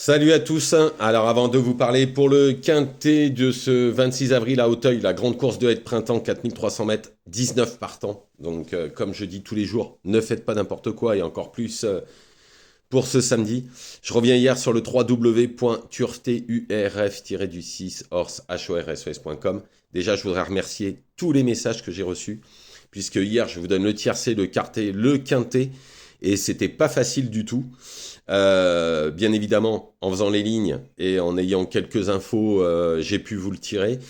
Salut à tous. Alors avant de vous parler pour le quintet de ce 26 avril à Auteuil, la grande course de haie de printemps, 4300 mètres, 19 partants. Donc comme je dis tous les jours, ne faites pas n'importe quoi et encore plus pour ce samedi. Je reviens hier sur le www.turf-du6 horse.com. Déjà, je voudrais remercier tous les messages que j'ai reçus, puisque hier, je vous donne le tiercé, le quartet, le quintet, et c'était pas facile du tout. Bien évidemment, en faisant les lignes et en ayant quelques infos, j'ai pu vous le tirer.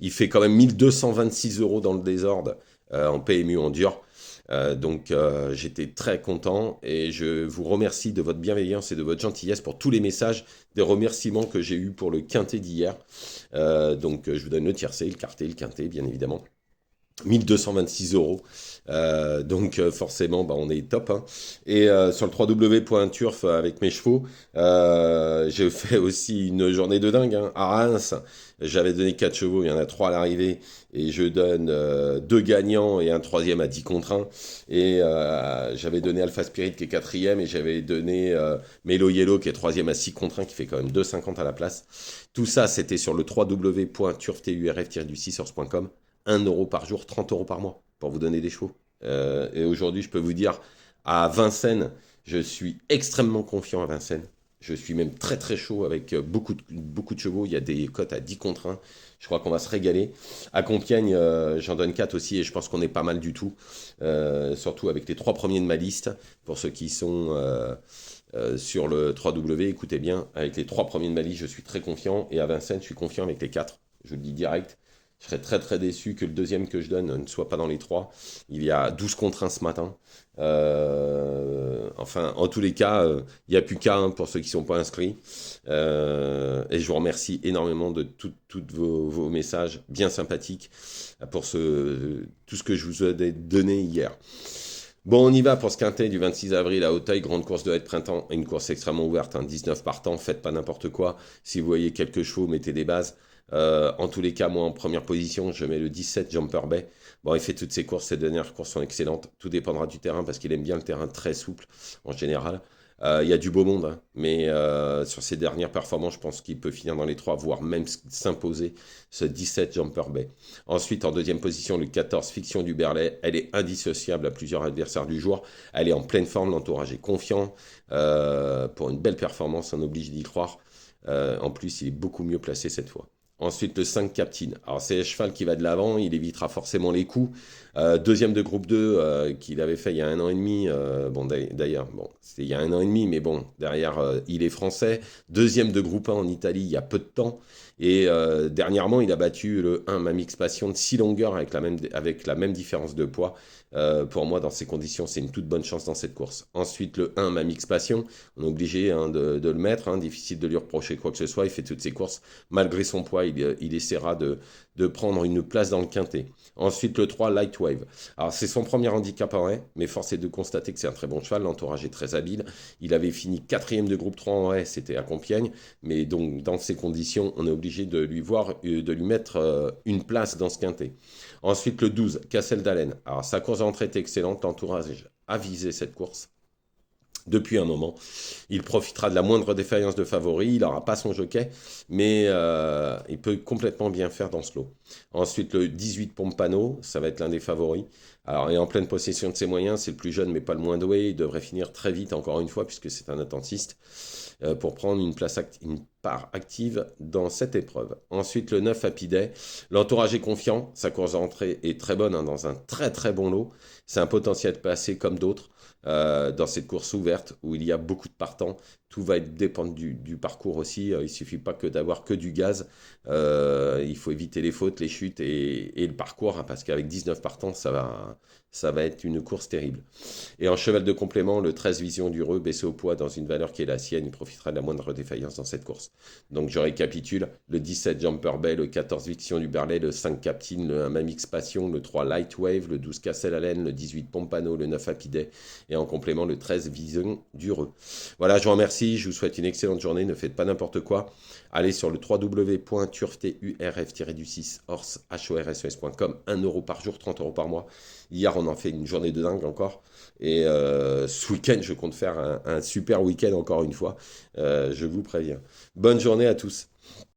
Il fait quand même 1226 euros dans le désordre en PMU en dur. Donc j'étais très content et je vous remercie de votre bienveillance et de votre gentillesse pour tous les messages, des remerciements que j'ai eus pour le quintet d'hier. Donc je vous donne le tiercé, le quintet bien évidemment. 1226 euros. Donc forcément, bah, on est top. Hein. Et sur le www.turf avec mes chevaux, j'ai fait aussi une journée de dingue. Hein. À Reims, j'avais donné 4 chevaux, il y en a 3 à l'arrivée. Et je donne 2 gagnants et un troisième à 10 contre 1. Et j'avais donné Alpha Spirit qui est quatrième. Et j'avais donné Melo Yellow qui est troisième à 6 contre 1 qui fait quand même 2,50 à la place. Tout ça, c'était sur le www.turf-du6 1 euro par jour, 30 euros par mois pour vous donner des chevaux. Et aujourd'hui, je peux vous dire, à Vincennes, je suis extrêmement confiant à Vincennes. Je suis même très très chaud avec beaucoup de chevaux. Il y a des cotes à 10 contre 1. Je crois qu'on va se régaler. À Compiègne, j'en donne 4 aussi et je pense qu'on est pas mal du tout. Surtout avec les 3 premiers de ma liste. Pour ceux qui sont sur le 3W, écoutez bien, avec les 3 premiers de ma liste, je suis très confiant. Et à Vincennes, je suis confiant avec les 4. Je vous le dis direct. Je serais très très déçu que le deuxième que je donne ne soit pas dans les 3. Il y a 12 contre 1 ce matin. Enfin, en tous les cas, il n'y a plus qu'à pour ceux qui ne sont pas inscrits. Et je vous remercie énormément de tous vos messages bien sympathiques pour tout ce que je vous ai donné hier. Bon, on y va pour ce quintet du 26 avril à Auteuil, grande course de haie de printemps, une course extrêmement ouverte, 19 partants, faites pas n'importe quoi. Si vous voyez quelques chevaux, mettez des bases. En tous les cas, moi en première position, je mets le 17 Jumper Bay. Bon, il fait toutes ses courses, ses dernières courses sont excellentes. Tout dépendra du terrain parce qu'il aime bien le terrain très souple en général. Il y a du beau monde, hein, mais sur ses dernières performances, je pense qu'il peut finir dans les 3, voire même s'imposer ce 17 Jumper Bay. Ensuite, en deuxième position, le 14 Fiction du Berlay. Elle est indissociable à plusieurs adversaires du jour. Elle est en pleine forme, l'entourage est confiant pour une belle performance, on oblige d'y croire. En plus, il est beaucoup mieux placé cette fois. Ensuite, le 5 Captain. Alors, c'est le cheval qui va de l'avant, il évitera forcément les coups. Deuxième de groupe 2, qu'il avait fait il y a 1 an et demi. Bon, d'ailleurs, bon, c'était il y a 1 an et demi, mais bon, derrière, il est français. Deuxième de groupe 1 en Italie, il y a peu de temps. Et dernièrement, il a battu le 1 Mamix Passion de 6 longueurs avec la même différence de poids. Pour moi, dans ces conditions, c'est une toute bonne chance dans cette course. Ensuite, le 1 Mamix Passion, on est obligé hein, de le mettre. Hein, difficile de lui reprocher quoi que ce soit. Il fait toutes ses courses. Malgré son poids, il essaiera de prendre une place dans le quintet. Ensuite, le 3 Lightwave. Alors, c'est son premier handicap en haie, mais force est de constater que c'est un très bon cheval. L'entourage est très habile. Il avait fini quatrième de groupe 3 en haie, c'était à Compiègne. Mais donc, dans ces conditions, on est obligé de lui mettre une place dans ce quintet. Ensuite, le 12, Cassel d'Allen. Alors, sa course d'entrée est excellente. L'entourage a visé cette course depuis un moment. Il profitera de la moindre défaillance de favori. Il n'aura pas son jockey, mais il peut complètement bien faire dans ce lot. Ensuite, le 18 Pompano, ça va être l'un des favoris. Alors, il est en pleine possession de ses moyens. C'est le plus jeune, mais pas le moins doué. Il devrait finir très vite, encore une fois, puisque c'est un attentiste, pour prendre une part active dans cette épreuve. Ensuite, le 9 Happy Day. L'entourage est confiant. Sa course d'entrée est très bonne, hein, dans un très très bon lot. C'est un potentiel placé comme d'autres. Dans cette course ouverte où il y a beaucoup de partants. Tout va dépendre du parcours aussi. Il ne suffit pas d'avoir que du gaz. Il faut éviter les fautes, les chutes et le parcours, hein, parce qu'avec 19 partants, ça va être une course terrible. Et en cheval de complément, le 13 Vision du Reux, baissé au poids dans une valeur qui est la sienne, il profitera de la moindre défaillance dans cette course. Donc je récapitule, le 17 Jumper Bay, le 14 Vision du Berlay, le 5 Captain, le 1 Mamix Passion, le 3 Lightwave, le 12 Cassel Allen, le 18 Pompano, le 9 Happy Day, et en complément le 13 Vision du Reux. Voilà, je vous remercie, je vous souhaite une excellente journée, ne faites pas n'importe quoi. Allez sur le www.turf-du6 horse.com, 1 euro par jour, 30 euros par mois. Hier, on en fait une journée de dingue encore. Et ce week-end, je compte faire un super week-end encore une fois. Je vous préviens. Bonne journée à tous.